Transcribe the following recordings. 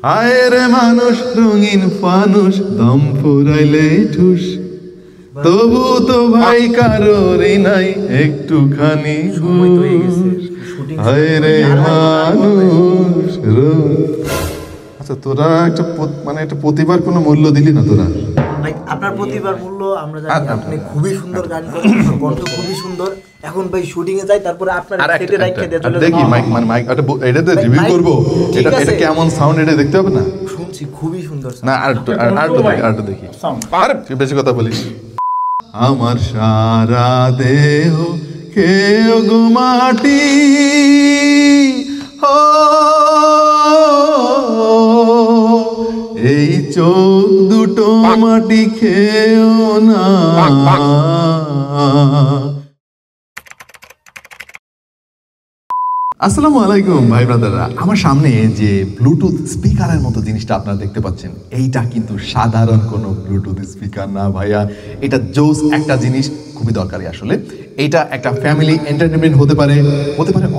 হায় রে মানুষ রঙিন ফানুষ দম ফুরাইলে ঠুস তবু তো ভাই কারোরই নাই একটুখানি হায় রে মানুষ। আচ্ছা তোরা একটা মানে একটা প্রতিবার কোনো মূল্য দিলি না তোরা? আপনার প্রতিবার মূল্য আমরা জানি, আপনি খুবই সুন্দর গান করেন, কণ্ঠ খুবই সুন্দর। এখন ভাই শুটিং এ যাই, তারপরে আপনার সেটে রাখতে দেন, দেখি মাইক মানে মাইক এটাতে রিভিউ করব, এটা কেমন সাউন্ড এটা দেখতে হবে না? শুনছি খুবই সুন্দর না, আর দেখি। আরে বেশি কথা বলিস। আমার সারা দেহ খেয়ে গো মাটি, এই চোখ দুটো মাটি খেয়েও না। আসসালামু আলাইকুম ভাই ব্রাদাররা। আমার সামনে যে ব্লুটুথ স্পিকারের মতো জিনিসটা আপনারা দেখতে পাচ্ছেন, এইটা কিন্তু সাধারণ কোনো ব্লুটুথ স্পিকার না ভাইয়া। এটা জোস একটা জিনিস, খুবই দরকারি আসলে। এইটা একটা ফ্যামিলি এন্টারটেনমেন্ট হতে পারে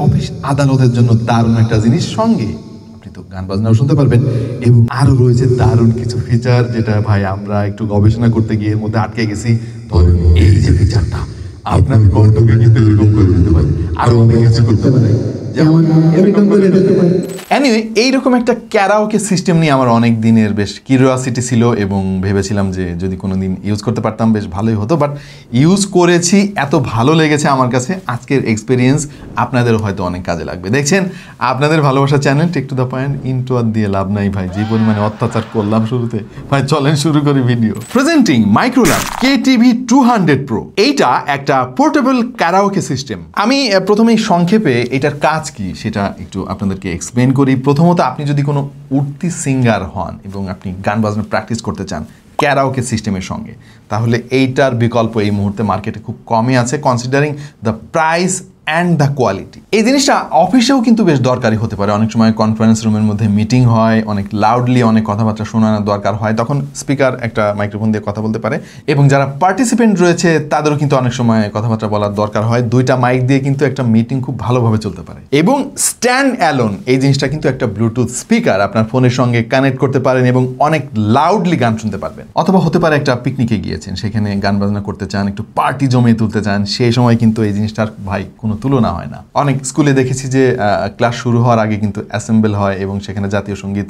অফিস আদালতের জন্য দারুণ একটা জিনিস। সঙ্গে আপনি তো গান বাজনাও শুনতে পারবেন, এবং আরো রয়েছে দারুণ কিছু ফিচার, যেটা ভাই আমরা একটু গবেষণা করতে গিয়ে এর মধ্যে আটকে গেছি। ধরেন এই যে ফিচারটা আপনার কণ্ঠকে কিন্তু এরকম করে দিতে পারে, আরো অনেক কিছু করতে পারে, যেমন এরকম করে দিতে পারে। এনিওয়ে, এইরকম একটা ক্যারাওকে সিস্টেম নিয়ে আমার অনেক দিনের বেশ কিউরিওসিটি ছিল, এবং ভেবেছিলাম যে যদি কোনো দিন ইউজ করতে পারতাম বেশ ভালোই হতো। বাট ইউজ করেছি, এত ভালো লেগেছে আমার কাছে। আজকের এক্সপিরিয়েন্স আপনাদেরও হয়তো অনেক কাজে লাগবে। দেখছেন আপনাদের ভালোবাসা channel tech to the point. Intro আর দিয়ে লাভ নাই ভাই, যে পরিমাণে অত্যাচার করলাম শুরুতে। ভাই চলেন শুরু করি video. Presenting Microlab KTV 200 Pro। এইটা একটা পোর্টেবল ক্যারাওকে সিস্টেম। আমি প্রথমেই সংক্ষেপে এটার কাজ কি সেটা একটু আপনাদেরকে এক্সপ্লেন করি। প্রথমত, আপনি যদি কোনো উঠতি সিঙ্গার হন এবং আপনি গান বাজনা প্র্যাকটিস করতে চান ক্যারাওকে সিস্টেমের সঙ্গে, তাহলে এইটার বিকল্প এই মুহূর্তে মার্কেটে খুব কমই আছে, considering the price and the quality. এই জিনিসটা অফিসেও কিন্তু বেশ দরকারি হতে পারে। অনেক সময় কনফারেন্স রুমের মধ্যে মিটিং হয়, অনেক লাউডলি অনেক কথাবার্তা শোনানোর দরকার হয়, তখন স্পিকার একটা মাইক্রোফোন দিয়ে কথা বলতে পারে। এবং যারা পার্টিসিপেন্ট রয়েছে তাদেরও কিন্তু অনেক সময় কথাবার্তা বলার দরকার হয়। দুইটা মাইক দিয়ে কিন্তু একটা মিটিং খুব ভালোভাবে চলতে পারে। এবং স্ট্যান্ড অ্যালোন এই জিনিসটা কিন্তু একটা ব্লুটুথ স্পিকার আপনার ফোনের সঙ্গে কানেক্ট করতে পারেন এবং অনেক লাউডলি গান শুনতে পারবেন। অথবা হতে পারে একটা পিকনিকে গিয়েছেন, সেখানে গান বাজনা করতে চান, একটু পার্টি জমিয়ে তুলতে চান, সেই সময় কিন্তু এই জিনিসটার ভাই কোনো তুলনা হয় না। অনেক স্কুলে দেখেছি যে ক্লাস শুরু হওয়ার আগে কিন্তু অ্যাসেম্বল হয় এবং সেখানে জাতীয় সঙ্গীত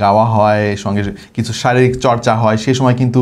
গাওয়া হয়, সঙ্গে কিছু শারীরিক চর্চা হয়। সেই সময় কিন্তু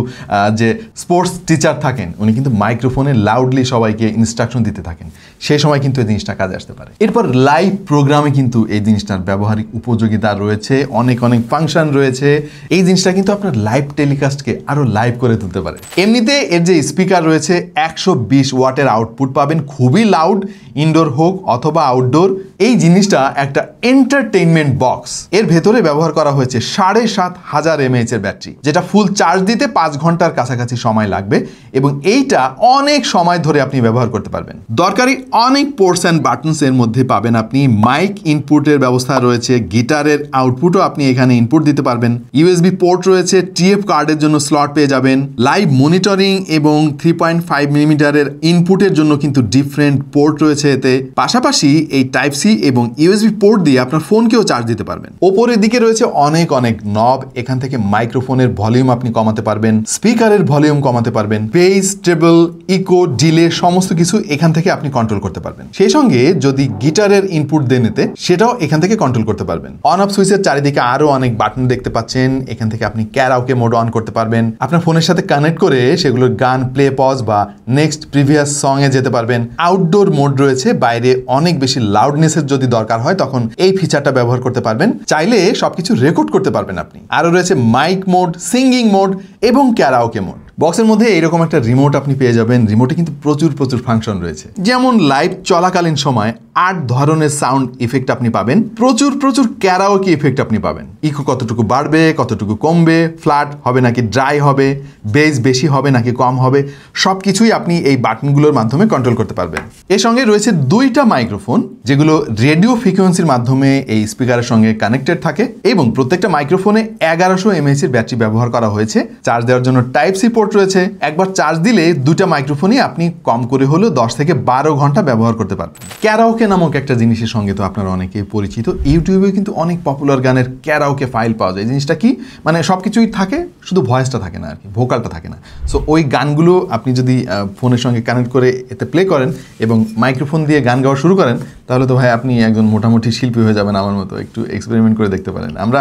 যে স্পোর্টস টিচার থাকেন উনি কিন্তু মাইক্রোফোনে লাউডলি সবাইকে ইনস্ট্রাকশন দিতে থাকেন, সেই সময় কিন্তু এই জিনিসটা কাজে আসতে পারে। এরপর লাইভ প্রোগ্রামে কিন্তু এই জিনিসটার ব্যবহারিক উপযোগিতা রয়েছে, অনেক ফাংশন রয়েছে। এই জিনিসটা কিন্তু আপনার লাইভ টেলিকাস্টকে আরো লাইভ করে তুলতে পারে। এমনিতে এর যে স্পিকার রয়েছে 120 ওয়াটের আউটপুট পাবেন, খুবই লাউড, ইনডোর হোক অথবা আউটডোর। এই জিনিসটা একটা এন্টারটেইনমেন্ট বক্স। এর ভেতরে ব্যবহার করা হয়েছে 7500 mAh এর ব্যাটারি, যেটা ফুল চার্জ দিতে 5 ঘন্টার কাছাকাছি সময় লাগবে, এবং এইটা অনেক সময় ধরে আপনি ব্যবহার করতে পারবেন। দরকারি অনেক পোর্টস অ্যান্ড বাটনস এর মধ্যে পাবেন আপনি। মাইক ইনপুটের ব্যবস্থা রয়েছে, গিটারের আউটপুটও আপনি এখানে ইনপুট দিতে পারবেন। USB পোর্ট রয়েছে, TF কার্ডের জন্য স্লট পেয়ে যাবেন। লাইভ মনিটরিং এবং 3.5 মিলিমিটারের ইনপুটের জন্য কিন্তু ডিফারেন্ট পোর্ট রয়েছে এতে। পাশাপাশি এই টাইপ-C এবং USB পোর্ট দিয়ে আপনার ফোনকেও চার্জ দিতে পারবেন। ওপরের দিকে রয়েছে অনেক নব। এখান থেকে মাইক্রোফোনের ভলিউম আপনি কমাতে পারবেন, স্পিকারের ভলিউম কমাতে পারবেন, বেস, ট্রেবল, ইকো, ডিলে সমস্ত কিছু এখান থেকে আপনি কন্ট্রোল করতে পারবেন। সেই সঙ্গে যদি গিটারের ইনপুট দেন এতে, সেটাও এখান থেকে কন্ট্রোল করতে পারবেন। অন অফ সুইচের চারিদিকে আরো অনেক বাটন দেখতে পাচ্ছেন। এখান থেকে আপনি ক্যারাওকে মোড অন করতে পারবেন, আপনার ফোনের সাথে কানেক্ট করে সেগুলোর গান প্লে, পজ বা নেক্সট প্রিভিয়াস সং এ যেতে পারবেন। আউটডোর মোড রয়েছে, বাইরে অনেক বেশি লাউডনেসের যদি দরকার হয় তখন এই ফিচারটা ব্যবহার করতে পারবেন। চাইলে সবকিছু রেকর্ড করতে পারবেন আপনি। আরো রয়েছে মাইক মোড, সিঙ্গিং মোড এবং ক্যারাওকে মোড। বক্সের মধ্যে এইরকম একটা রিমোট আপনি পেয়ে যাবেন। রিমোটে কিন্তু প্রচুর ফাংশন রয়েছে, যেমন লাইভ চলাকালীন সময় 8 ধরনের সাউন্ড ইফেক্ট আপনি পাবেন, প্রচুর ক্যারাওকে ইফেক্ট আপনি পাবেন। ইকো কতটুকু বাড়বে, কতটুকু কমবে, ফ্ল্যাট হবে নাকি ড্রাই হবে, বেস বেশি হবে নাকি কম হবে, সবকিছুই আপনি এই বাটনগুলোর মাধ্যমে কন্ট্রোল করতে পারবেন। এর সঙ্গে রয়েছে 2টা মাইক্রোফোন, যেগুলো রেডিও ফ্রিকোয়েন্সির মাধ্যমে এই স্পিকারের সঙ্গে কানেক্টেড থাকে, এবং প্রত্যেকটা মাইক্রোফোনে 1100 mAh এর ব্যাটারি ব্যবহার করা হয়েছে। চার্জ দেওয়ার জন্য টাইপ-C পোর্ট পোর্ট রয়েছে, একবার চার্জ দিলে দুইটা মাইক্রোফোনই আপনি কম করে হলেও 10 থেকে 12 ঘন্টা ব্যবহার করতে পারবেন। ক্যারাওকে নামক একটা জিনিসের সঙ্গে তো আপনারা অনেকেই পরিচিত। ইউটিউবে কিন্তু অনেক পপুলার গানের ক্যারাওকে ফাইল পাওয়া যায়। জিনিসটা কি, মানে সব কিছুই থাকে, শুধু ভয়েসটা থাকে না আর কি, ভোকালটা থাকে না। সো ওই গানগুলো আপনি যদি ফোনের সঙ্গে কানেক্ট করে এতে প্লে করেন এবং মাইক্রোফোন দিয়ে গান গাওয়া শুরু করেন, তাহলে তো ভাই আপনি একজন মোটামুটি শিল্পী হয়ে যাবেন আমার মতো। একটু এক্সপেরিমেন্ট করে দেখতে পারেন। আমরা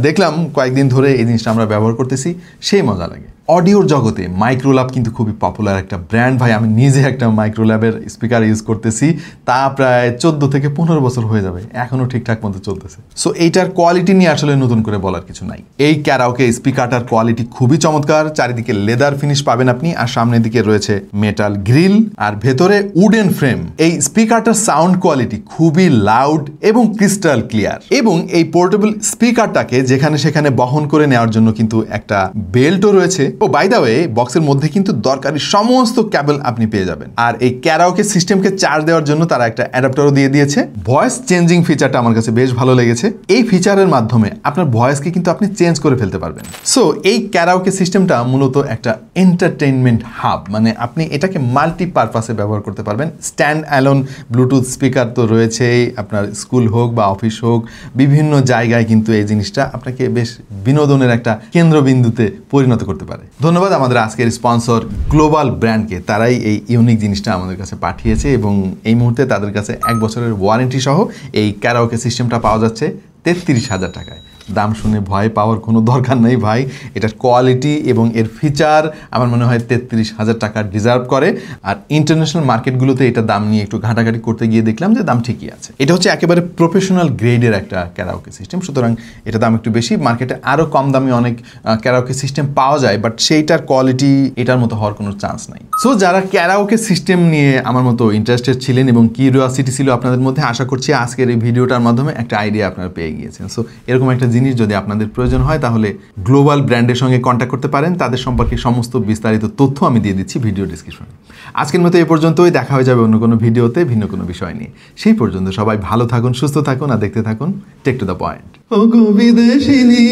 দেখলাম কয়েকদিন ধরে এই জিনিসটা আমরা ব্যবহার করতেছি, সেই মজা লাগে। অডিওর জগতে মাইক্রোল্যাব কিন্তু খুবই পপুলার একটা ব্র্যান্ড ভাই। আমি নিজে একটা মাইক্রোল্যাবের স্পিকার ইউজ করতেছি, তা প্রায় 14 থেকে 15 বছর হয়ে যাবে, এখনও ঠিকঠাক মতো চলতেছে। সো এইটার কোয়ালিটি নিয়ে আসলে নতুন করে বলার কিছু নাই। এই ক্যারাওকে স্পিকারটার কোয়ালিটি খুবই চমৎকার। চারিদিকে লেদার ফিনিশ পাবেন আপনি, আর সামনের দিকে রয়েছে মেটাল গ্রিল, আর ভেতরে উডেন ফ্রেম। এই স্পিকারটার সাউন্ড কোয়ালিটি খুবই লাউড এবং ক্রিস্টাল ক্লিয়ার। এবং এই পোর্টেবল স্পিকারটাকে যেখানে সেখানে বহন করে নেওয়ার জন্য কিন্তু একটা বেল্টও রয়েছে। ও বাই দ্য ওয়ে, বক্সের মধ্যে কিন্তু দরকারি সমস্ত কেবল আপনি পেয়ে যাবেন। আর এই ক্যারাওকে সিস্টেমকে চার্জ দেওয়ার জন্য তারা একটা অ্যাডাপ্টারও দিয়ে দিয়েছে। ভয়েস চেঞ্জিং ফিচারটা আমার কাছে বেশ ভালো লেগেছে। এই ফিচারের মাধ্যমে আপনার ভয়েসকে কিন্তু আপনি চেঞ্জ করে ফেলতে পারবেন। সো এই ক্যারাওকে সিস্টেমটা মূলত একটা এন্টারটেইনমেন্ট হাব, মানে আপনি এটাকে মাল্টিপারপাসে ব্যবহার করতে পারবেন। স্ট্যান্ড অ্যালোন ব্লুটুথ স্পিকার তো রয়েছেই, আপনার স্কুল হোক বা অফিস হোক, বিভিন্ন জায়গায় কিন্তু এই জিনিসটা আপনাকে বেশ বিনোদনের একটা কেন্দ্রবিন্দুতে পরিণত করতে পারে। ধন্যবাদ আমাদের আজকের স্পন্সর গ্লোবাল ব্র্যান্ডকে, তারাই এই ইউনিক জিনিসটা আমাদের কাছে পাঠিয়েছে এবং এই মুহূর্তে তাদের কাছে 1 বছরের ওয়ারেন্টি সহ এই ক্যারাওকে সিস্টেমটা পাওয়া যাচ্ছে 33,000 টাকায়। দাম শুনে ভয় পাওয়ার কোনো দরকার নেই ভাই, এটার কোয়ালিটি এবং এর ফিচার আমার মনে হয় 33,000 টাকা ডিজার্ভ করে। আর ইন্টারন্যাশনাল মার্কেটগুলোতে এটা দাম নিয়ে একটু ঘাটাঘাটি করতে গিয়ে দেখলাম যে দাম ঠিকই আছে। এটা হচ্ছে একেবারে প্রফেশনাল গ্রেডের একটা ক্যারাওকে সিস্টেম, সুতরাং এটা দাম একটু বেশি। মার্কেটে আরও কম দামে অনেক ক্যারাওকে সিস্টেম পাওয়া যায়, বাট সেইটার কোয়ালিটি এটার মতো হওয়ার কোনো চান্স নাই। সো যারা ক্যারাওকে সিস্টেম নিয়ে আমার মতো ইন্টারেস্টেড ছিলেন এবং কিউরিওসিটি ছিল আপনাদের মধ্যে, আশা করছি আজকের এই ভিডিওটার মাধ্যমে একটা আইডিয়া আপনারা পেয়ে গিয়েছেন। সো এরকম একটা জিনিস যদি আপনাদের প্রয়োজন হয় তাহলে গ্লোবাল ব্র্যান্ডের সঙ্গে কন্ট্যাক্ট করতে পারেন। তাদের সম্পর্কে সমস্ত বিস্তারিত তথ্য আমি দিয়ে দিচ্ছি ভিডিও ডিসক্রিপশনে। আজকের মতো এই পর্যন্তই, দেখা হয়ে যাবে অন্য কোনো ভিডিওতে ভিন্ন কোনো বিষয় নিয়ে। সেই পর্যন্ত সবাই ভালো থাকুন, সুস্থ থাকুন, আর দেখতে থাকুন টেক টু দ্য পয়েন্ট। ও গো বিদেশিনী,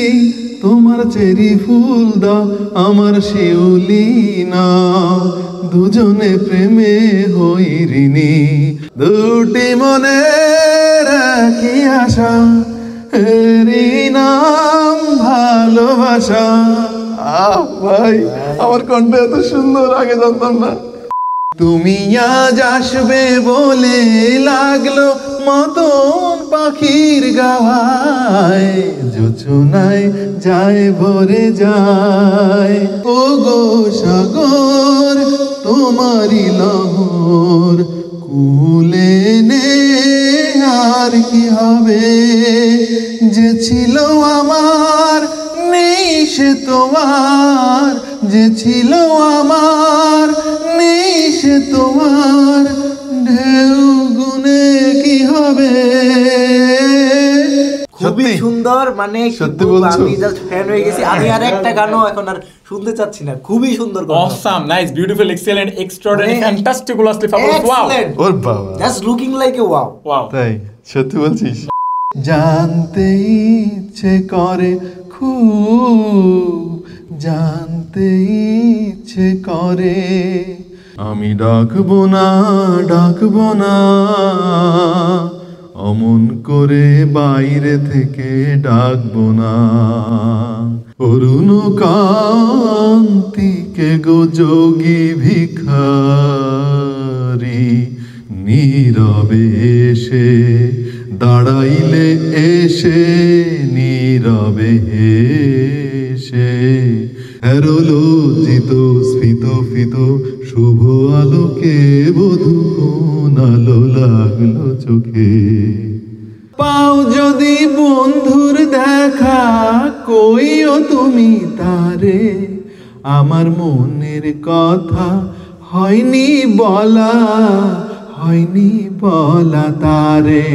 তোমার চেরি ফুল দাও, আমার শিউলি না, দুজনে প্রেমে হই ঋণী, দুটি মনের কি আশা, এরই নাম ভালোবাসা। ভাই আমার কণ্ঠ এত সুন্দর, আগে জানতাম না। তুমি আজ আসবে বলে লাগলো মতন পাখির গাওয়ায়, জোছনায় যায় ভরে যায়। ও গো সাগর তোমারই লহর, কুলে নে আর কি হবে, যে ছিল আমার নেই সে তোমার, যে ছিল আমার নেই সে তোমার, ঢেউ গুনে কি হবে। খুবই সুন্দর, মানে সত্যি বলছো? আমি জাস্ট ফ্যান হয়ে গেছি। আমি আর একটা গানও এখন আর শুনতে চাচ্ছি না। খুবই সুন্দর গান। Awesome, nice, beautiful, excellent, extraordinary, fantasticulously fabulous. Wow. ওর বাবা, Just looking like a wow. Wow. তাই সত্যি বলছিস? জানতে ইচ্ছে করে খুব, জানতে ইচ্ছে করে, আমি ডাকবো না, ডাকবো না, অমন করে বাইরে থেকে ডাকবো না, অরুণ কান্তিকে গো যোগী ভিখারি, নীরবে এসে দাঁড়াইলে এসে, নীরবে এসে, লজ্জিত স্ফীত ফিত শুভ আলোকে বধূ কোন আলো লাগলো চোখে। পাও যদি বন্ধুর দেখা, কইও তুমি তারে, আমার মনের কথা হয়নি বলা, হয়নি বলা তারে।